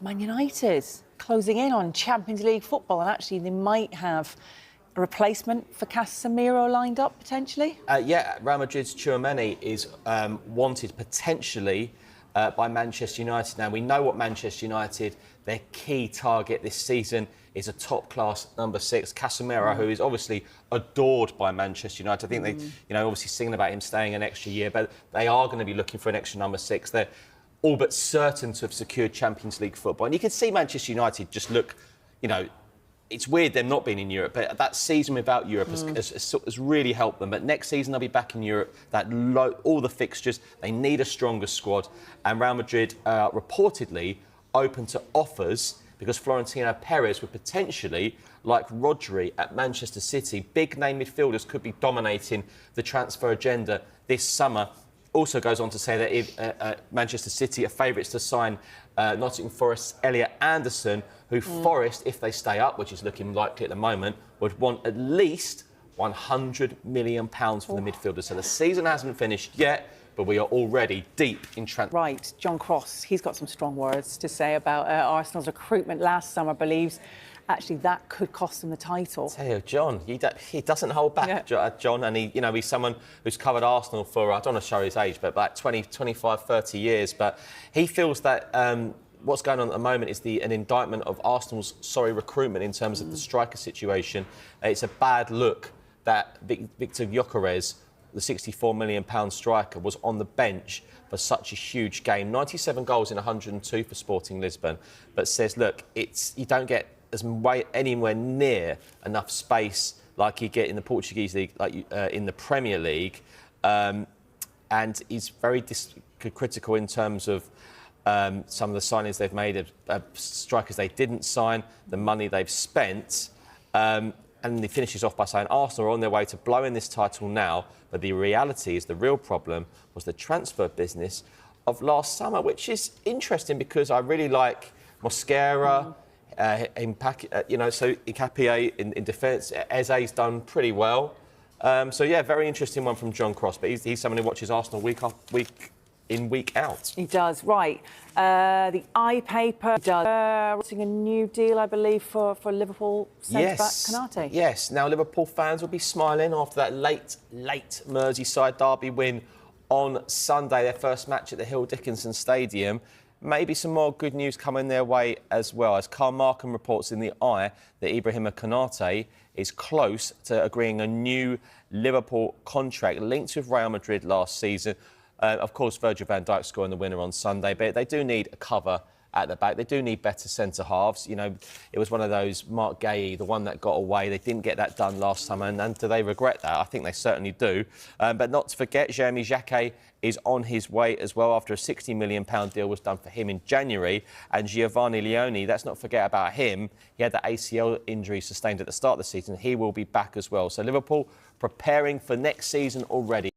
Man United closing in on Champions League football, and actually they might have a replacement for Casemiro lined up, potentially? Yeah, Real Madrid's Tchouameni is wanted potentially by Manchester United. Now, we know what Manchester United, their key target this season is a top-class number 6, Casemiro, who is obviously adored by Manchester United. I think they, obviously singing about him staying an extra year, but they are going to be looking for an extra number 6. They're all but certain to have secured Champions League football. And you can see Manchester United just look, it's weird them not being in Europe, but that season without Europe has really helped them. But next season they'll be back in Europe. All the fixtures, they need a stronger squad. And Real Madrid are reportedly open to offers because Florentino Perez would potentially, like Rodri at Manchester City, big-name midfielders could be dominating the transfer agenda this summer. Also goes on to say that if Manchester City are favourites to sign Nottingham Forest's Elliot Anderson, who Forest, if they stay up, which is looking likely at the moment, would want at least £100 million for the midfielder. So the season hasn't finished yet, but we are already deep in transfer. Right, John Cross, he's got some strong words to say about Arsenal's recruitment last summer, believes actually that could cost them the title. I tell you, John, he doesn't hold back, John, and he's someone who's covered Arsenal for, I don't want to show his age, but like 20, 25, 30 years. But he feels that what's going on at the moment is an indictment of Arsenal's recruitment in terms of the striker situation. It's a bad look that Victor Gyökeres, the £64 million striker, was on the bench for such a huge game. 97 goals in 102 for Sporting Lisbon, but says, look, you don't get anywhere near enough space like you get in the Portuguese league, like in the Premier League, and he's very critical in terms of some of the signings they've made, of strikers they didn't sign, the money they've spent. And he finishes off by saying Arsenal are on their way to blowing this title now, but the reality is the real problem was the transfer business of last summer, which is interesting because I really like Mosquera, so Ikapié in defence. Eze's done pretty well. So, yeah, very interesting one from John Cross, but he's someone who watches Arsenal week in, week out. He does, right. The iPaper does a new deal, I believe, for Liverpool centre-back Konate. Yes, now Liverpool fans will be smiling after that late Merseyside derby win on Sunday, their first match at the Hill Dickinson Stadium. Maybe some more good news coming their way as well, as Carl Markham reports in the Eye that Ibrahima Konate is close to agreeing a new Liverpool contract linked with Real Madrid last season. Of course, Virgil van Dijk scoring the winner on Sunday, but they do need a cover at the back. They do need better centre-halves. It was one of those, Mark Gay, the one that got away. They didn't get that done last summer, and do they regret that? I think they certainly do. But not to forget, Jeremy Jacquet is on his way as well after a £60 million deal was done for him in January. And Giovanni Leone, let's not forget about him. He had that ACL injury sustained at the start of the season. He will be back as well. So Liverpool preparing for next season already.